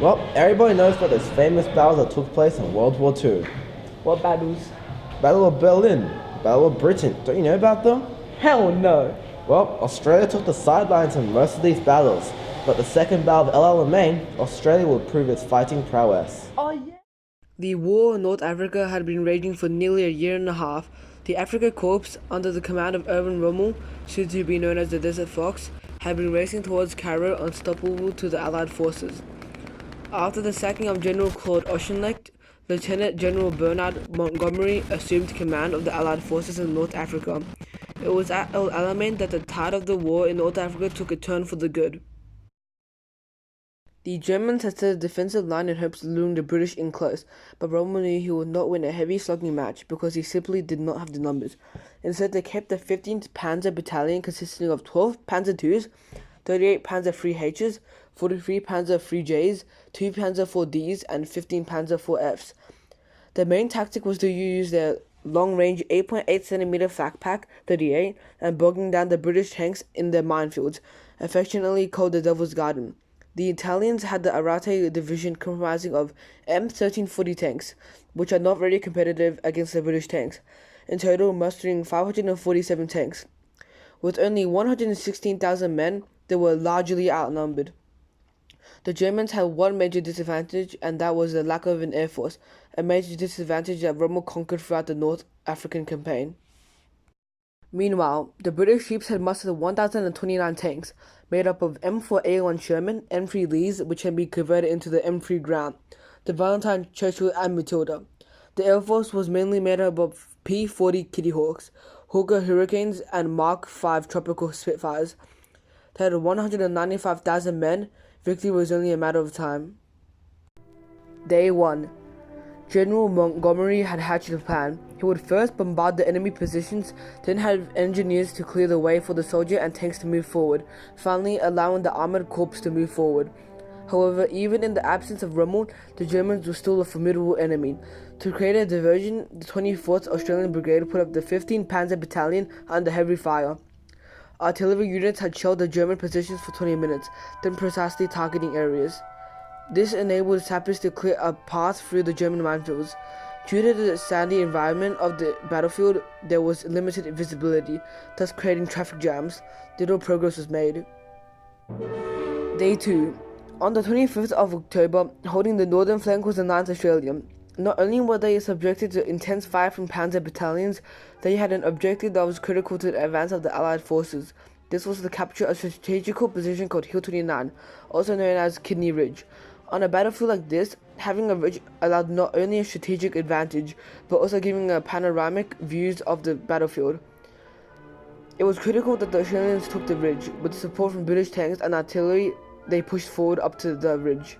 Well, everybody knows about those famous battles that took place in World War II. What battles? Battle of Berlin, Battle of Britain. Don't you know about them? Hell no. Well, Australia took the sidelines in most of these battles, but the Second Battle of El Alamein, Australia would prove its fighting prowess. Oh yeah. The war in North Africa had been raging for nearly a year and a half. The Afrika Korps, under the command of Erwin Rommel, soon to be known as the Desert Fox, had been racing towards Cairo, unstoppable to the Allied forces. After the sacking of General Claude Auchinleck, Lieutenant General Bernard Montgomery assumed command of the Allied forces in North Africa. It was at El Alamein that the tide of the war in North Africa took a turn for the good. The Germans had set a defensive line in hopes of luring the British in close, but Rommel knew he would not win a heavy slugging match because he simply did not have the numbers. Instead, they kept the 15th Panzer Battalion consisting of 12 Panzer IIs, 38 Panzer IIIHs, 43 Panzer IIIJs, 2 Panzer IVDs, and 15 Panzer IVFs. The main tactic was to use their long-range 8.8cm flak pack 38 and bogging down the British tanks in their minefields, affectionately called the Devil's Garden. The Italians had the Arate division comprising of M1340 tanks, which are not very competitive against the British tanks, in total mustering 547 tanks. With only 116,000 men, they were largely outnumbered. The Germans had one major disadvantage, and that was the lack of an air force, a major disadvantage that Rommel conquered throughout the North African campaign. Meanwhile, the British troops had mustered 1,029 tanks, made up of M4A1 Sherman, M3 Lees, which had been converted into the M3 Grant, the Valentine, Churchill, and Matilda. The Air Force was mainly made up of P-40 Kitty Hawks, Hawker Hurricanes, and Mark V Tropical Spitfires. They had 195,000 men. Victory was only a matter of time. Day 1. General Montgomery had hatched a plan. He would first bombard the enemy positions, then have engineers to clear the way for the soldier and tanks to move forward, finally allowing the armored corps to move forward. However, even in the absence of Rommel, the Germans were still a formidable enemy. To create a diversion, the 24th Australian Brigade put up the 15th Panzer Battalion under heavy fire. Artillery units had shelled the German positions for 20 minutes, then precisely targeting areas. This enabled sappers to clear a path through the German minefields. Due to the sandy environment of the battlefield, there was limited visibility, thus creating traffic jams. Little progress was made. Day 2. On the 25th of October, holding the northern flank was the 9th Australian. Not only were they subjected to intense fire from panzer battalions, they had an objective that was critical to the advance of the Allied forces. This was the capture of a strategical position called Hill 29, also known as Kidney Ridge. On a battlefield like this, having a ridge allowed not only a strategic advantage, but also giving a panoramic views of the battlefield. It was critical that the Australians took the ridge. With support from British tanks and artillery, they pushed forward up to the ridge.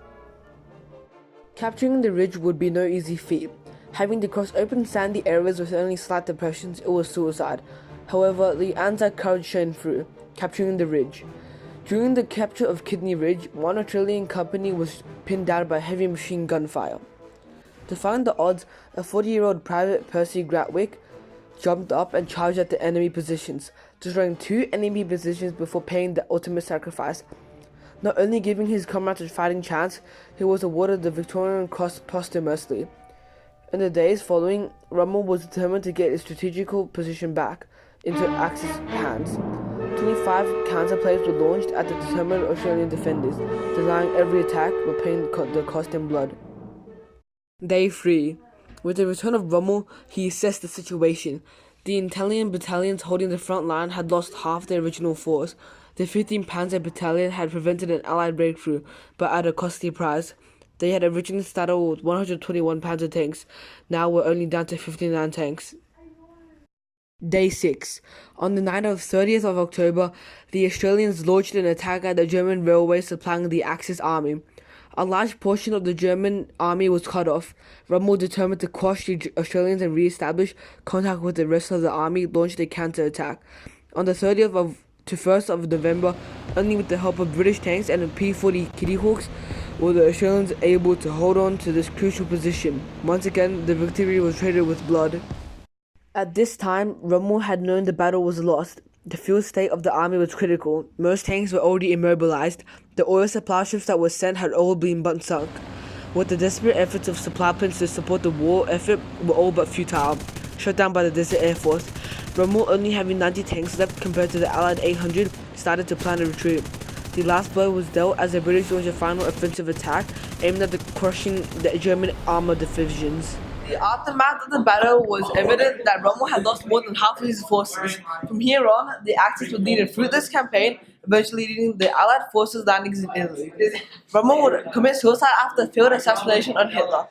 Capturing the ridge would be no easy feat. Having to cross open sandy areas with only slight depressions, it was suicide. However, the Anzac courage shone through, capturing the ridge. During the capture of Kidney Ridge, one Australian company was pinned down by heavy machine gun fire. To find the odds, a 40-year-old Private Percy Gratwick jumped up and charged at the enemy positions, destroying 2 enemy positions before paying the ultimate sacrifice. Not only giving his comrades a fighting chance, he was awarded the Victorian Cross posthumously. In the days following, Rommel was determined to get his strategical position back into Axis hands. 25 counterplays were launched at the determined Australian defenders, denying every attack but paying the cost in blood. Day 3. With the return of Rommel, he assessed the situation. The Italian battalions holding the front line had lost half their original force. The 15th Panzer Battalion had prevented an Allied breakthrough, but at a costly price. They had originally started with 121 Panzer tanks, now were only down to 59 tanks. Day 6. On the night of 30th of October, the Australians launched an attack at the German railways supplying the Axis army. A large portion of the German army was cut off. Rommel, determined to quash the Australians and re-establish contact with the rest of the army, launched a counter-attack. On the 30th to 1st of November, only with the help of British tanks and the P-40 Kitty Hawks were the Australians able to hold on to this crucial position. Once again, the victory was traded with blood. At this time, Rommel had known the battle was lost. The fuel state of the army was critical. Most tanks were already immobilized. The oil supply ships that were sent had all been but sunk. With the desperate efforts of supply planes to support the war effort were all but futile, shut down by the Desert Air Force. Rommel, only having 90 tanks left compared to the Allied 800, started to plan a retreat. The last blow was dealt as the British launched a final offensive attack aimed at crushing the German armor divisions. The aftermath of the battle was evident that Rommel had lost more than half of his forces. From here on, the Axis would lead a fruitless campaign, eventually leading the Allied forces landings in Italy. Rommel would commit suicide after a failed assassination on Hitler.